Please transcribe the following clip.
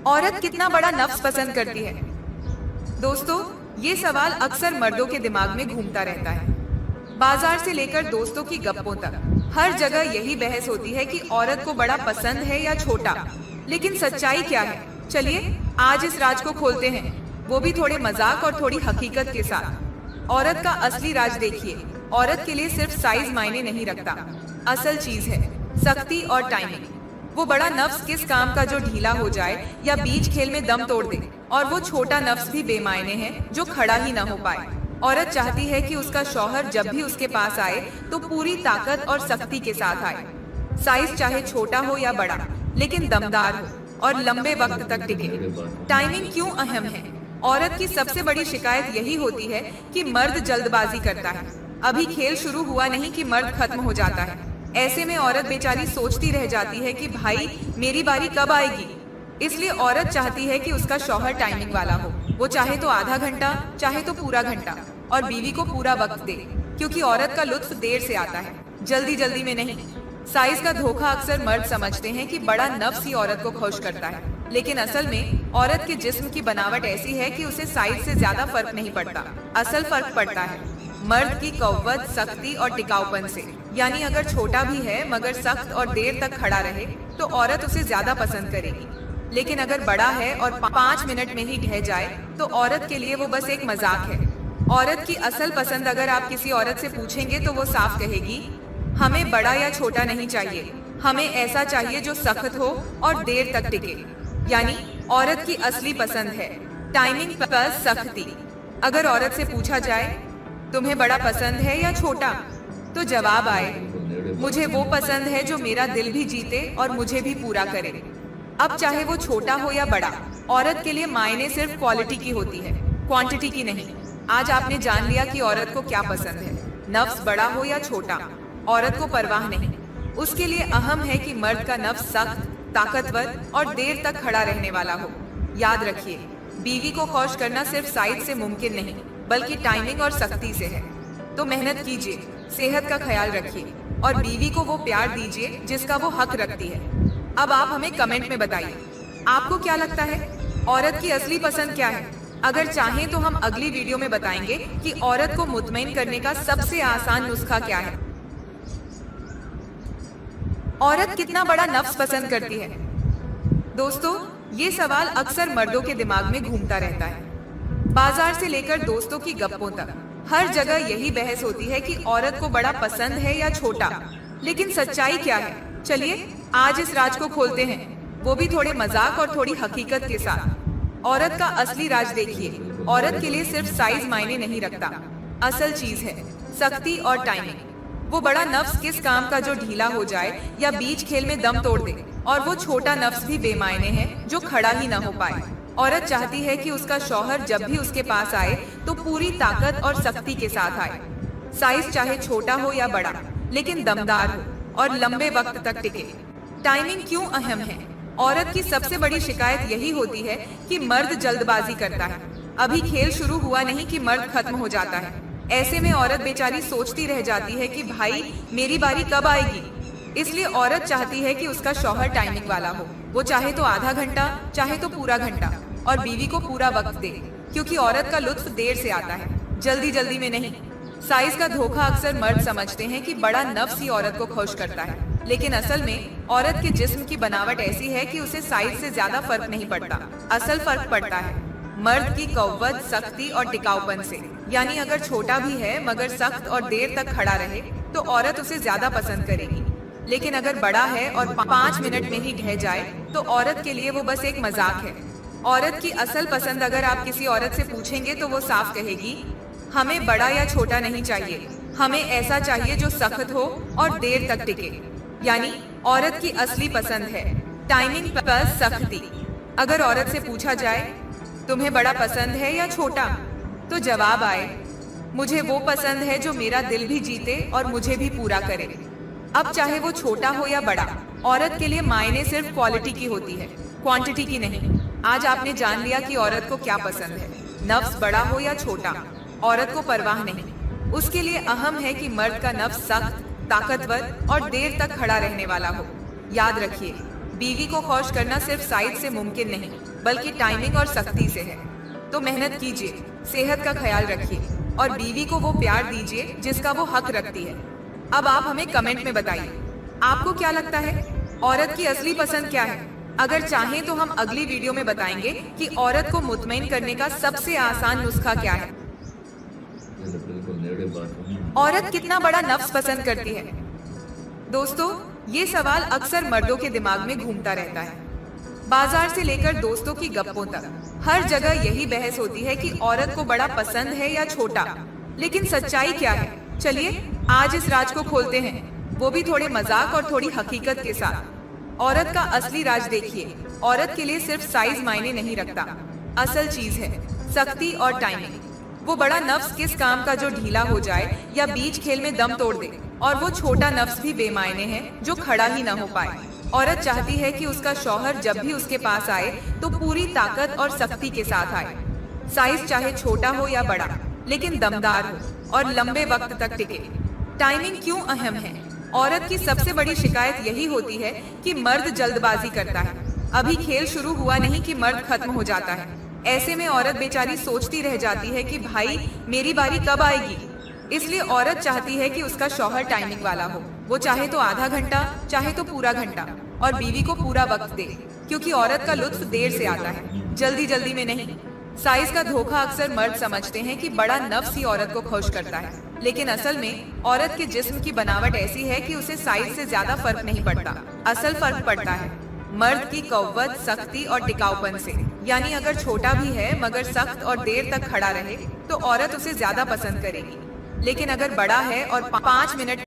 औरत कितना बड़ा नफ्स पसंद करती है? दोस्तों, ये सवाल अक्सर मर्दों के दिमाग में घूमता रहता है। बाजार से लेकर दोस्तों की गप्पों तक हर जगह यही बहस होती है कि औरत को बड़ा पसंद है या छोटा। लेकिन सच्चाई क्या है? चलिए आज इस राज को खोलते हैं, वो भी थोड़े मजाक और थोड़ी हकीकत के साथ। औरत का असली राज देखिए। औरत के लिए सिर्फ साइज मायने नहीं रखता, असल चीज है सख्ती और टाइमिंग। वो बड़ा नफ्स किस काम का जो ढीला हो जाए या बीच खेल में दम तोड़ दे, और वो छोटा नफ्स भी बेमायने है जो खड़ा ही ना हो पाए। औरत चाहती है कि उसका शौहर जब भी उसके पास आए तो पूरी ताकत और सख्ती के साथ आए। साइज चाहे छोटा हो या बड़ा, लेकिन दमदार हो और लंबे वक्त तक टिके। टाइमिंग क्यों अहम है? औरत की सबसे बड़ी शिकायत यही होती है कि मर्द जल्दबाजी करता है। अभी खेल शुरू हुआ नहीं कि मर्द खत्म हो जाता है। ऐसे में औरत बेचारी सोचती रह जाती है कि भाई मेरी बारी कब आएगी। इसलिए औरत चाहती है कि उसका शौहर टाइमिंग वाला हो। वो चाहे तो आधा घंटा, चाहे तो पूरा घंटा, और बीवी को पूरा वक्त दे, क्योंकि औरत का लुत्फ देर से आता है, जल्दी जल्दी में नहीं। साइज का धोखा अक्सर मर्द समझते हैं कि बड़ा नफ्स ही औरत को खुश करता है, लेकिन असल में औरत के जिस्म की बनावट ऐसी है कि उसे साइज से ज्यादा फर्क नहीं पड़ता। असल फर्क पड़ता है मर्द की कव्वत, सख्ती और टिकाऊपन से। यानी अगर छोटा भी है मगर सख्त और देर तक खड़ा रहे तो औरत उसे ज्यादा पसंद करेगी। लेकिन अगर बड़ा है और 5 मिनट में ही ढह जाए तो औरत के लिए वो बस एक मजाक है। औरत की असल पसंद अगर आप किसी औरत से पूछेंगे तो वो साफ कहेगी, हमें बड़ा या छोटा नहीं चाहिए, हमें ऐसा चाहिए जो सख्त हो और देर तक टिके। यानी औरत की असली पसंद है टाइमिंग प्लस सख्ती। अगर औरत से पूछा जाए तुम्हें बड़ा पसंद है या छोटा, तो जवाब आए, मुझे वो पसंद है जो मेरा दिल भी जीते और मुझे भी पूरा करे। अब चाहे वो छोटा हो या बड़ा, औरत के लिए मायने सिर्फ क्वालिटी की होती है, क्वांटिटी की नहीं। आज आपने जान लिया कि औरत को क्या पसंद है। नफ्स बड़ा हो या छोटा, औरत को परवाह नहीं। उसके लिए अहम है कि मर्द का नफ्स सख्त, ताकतवर और देर तक खड़ा रहने वाला हो। याद रखिए, बीवी को खुश करना सिर्फ साइज से मुमकिन नहीं, बल्कि टाइमिंग और सख्ती से है। तो मेहनत कीजिए, सेहत का ख्याल रखिए और बीवी को वो प्यार दीजिए जिसका वो हक रखती है। अब आप हमें कमेंट में बताइए, आपको क्या लगता है औरत की असली पसंद क्या है? अगर चाहें तो हम अगली वीडियो में बताएंगे कि औरत को मुतमईन करने का सबसे आसान नुस्खा क्या है। औरत कितना बड़ा नफ्स पसंद करती है? दोस्तों, ये सवाल अक्सर मर्दों के दिमाग में घूमता रहता है। बाजार से लेकर दोस्तों की गप्पों तक हर जगह यही बहस होती है कि औरत को बड़ा पसंद है या छोटा। लेकिन सच्चाई क्या है? चलिए आज इस राज को खोलते हैं, वो भी थोड़े मजाक और थोड़ी हकीकत के साथ। औरत का असली राज देखिए। औरत के लिए सिर्फ साइज मायने नहीं रखता, असल चीज है सख्ती और टाइमिंग। वो बड़ा नफ्स किस काम का जो ढीला हो जाए या बीच खेल में दम तोड़ दे, और वो छोटा नफ्स भी बेमायने है जो खड़ा ही ना हो पाए। औरत चाहती है कि उसका शौहर जब भी उसके पास आए तो पूरी ताकत और सख्ती के साथ आए। साइज चाहे छोटा हो या बड़ा, लेकिन दमदार हो और लंबे वक्त तक टिके। टाइमिंग क्यों अहम है? औरत की सबसे बड़ी शिकायत यही होती है कि मर्द जल्दबाजी करता है। अभी खेल शुरू हुआ नहीं कि मर्द खत्म हो जाता है। ऐसे में औरत बेचारी सोचती रह जाती है कि भाई मेरी बारी कब आएगी। इसलिए औरत चाहती है कि उसका शौहर टाइमिंग वाला हो। वो चाहे तो आधा घंटा, चाहे तो पूरा घंटा, और बीवी को पूरा वक्त दे, क्योंकि औरत का लुत्फ देर से आता है, जल्दी जल्दी में नहीं। साइज का धोखा अक्सर मर्द समझते हैं कि बड़ा नफ्स ही औरत को खुश करता है, लेकिन असल में औरत के जिस्म की बनावट ऐसी है कि उसे साइज से ज्यादा फर्क नहीं पड़ता। असल फर्क पड़ता है मर्द की कव्वत, सख्ती और टिकाऊपन से। यानी अगर छोटा भी है मगर सख्त और देर तक खड़ा रहे तो औरत उसे ज्यादा पसंद करेगी। लेकिन अगर बड़ा है और 5 मिनट में ही ढह जाए तो औरत के लिए वो बस एक मजाक है। औरत की असल पसंद अगर आप किसी औरत से पूछेंगे तो वो साफ कहेगी, हमें बड़ा या छोटा नहीं चाहिए, हमें ऐसा चाहिए जो सख्त हो और देर तक टिके। यानी औरत की असली पसंद है टाइमिंग प्लस सख्ती। अगर औरत से पूछा जाए तुम्हें बड़ा पसंद है या छोटा, तो जवाब आए, मुझे वो पसंद है जो मेरा दिल भी जीते और मुझे भी पूरा करे। अब चाहे वो छोटा हो या बड़ा, औरत के लिए मायने सिर्फ क्वालिटी की होती है, क्वांटिटी की नहीं। आज आपने जान लिया कि औरत को क्या पसंद है। नफ्स बड़ा हो या छोटा, औरत को परवाह नहीं। उसके लिए अहम है कि मर्द का नफ्स सख्त, ताकतवर और देर तक खड़ा रहने वाला हो। याद रखिए, बीवी को खुश करना सिर्फ साइज से मुमकिन नहीं, बल्कि टाइमिंग और सख्ती से है। तो मेहनत कीजिए, सेहत का ख्याल रखिए और बीवी को वो प्यार दीजिए जिसका वो हक रखती है। अब आप हमें कमेंट में बताइए, आपको क्या लगता है, औरत की असली पसंद क्या है? अगर चाहें तो हम अगली वीडियो में बताएंगे कि औरत को मुतमईन करने का सबसे आसान नुस्खा क्या है। औरत कितना बड़ा नफ्स पसंद करती है? दोस्तों, ये सवाल अक्सर मर्दों के दिमाग में घूमता रहता है। बाजार से लेकर दोस्तों की गप्पों तक हर जगह यही बहस होती है कि औरत को बड़ा पसंद है या छोटा। लेकिन सच्चाई क्या है? चलिए आज इस राज को खोलते हैं, वो भी थोड़े मजाक और थोड़ी हकीकत के साथ। औरत का असली राज देखिए। औरत के लिए सिर्फ साइज मायने नहीं रखता, असल चीज है सख्ती और टाइमिंग। वो बड़ा नफ्स किस काम का जो ढीला हो जाए या बीच खेल में दम तोड़ दे, और वो छोटा नफ्स भी बेमायने है जो खड़ा ही न हो पाए। औरत चाहती है कि उसका शौहर जब भी उसके पास आए तो पूरी ताकत और सख्ती के साथ आए। साइज चाहे छोटा हो या बड़ा, लेकिन दमदार हो और लंबे वक्त तक टिके। टाइमिंग क्यों अहम है? औरत की सबसे बड़ी शिकायत यही होती है कि मर्द जल्दबाजी करता है। अभी खेल शुरू हुआ नहीं कि मर्द खत्म हो जाता है। ऐसे में औरत बेचारी सोचती रह जाती है कि भाई मेरी बारी कब आएगी। इसलिए औरत चाहती है कि उसका शौहर टाइमिंग वाला हो। वो चाहे तो आधा घंटा, चाहे तो पूरा घंटा, और बीवी को पूरा वक्त दे, क्योंकि औरत का लुत्फ देर से आता है, जल्दी जल्दी में नहीं। साइज का धोखा अक्सर मर्द समझते हैं कि बड़ा नफ्स ही औरत को खुश करता है, लेकिन असल में औरत के जिस्म की बनावट ऐसी है कि उसे साइज से ज्यादा फर्क नहीं पड़ता। असल फर्क पड़ता है मर्द की कव्वत, सख्ती और टिकाऊपन से। यानी अगर छोटा भी है मगर सख्त और देर तक खड़ा रहे तो औरत उसे ज्यादा पसंद करेगी। लेकिन अगर बड़ा है और 5 मिनट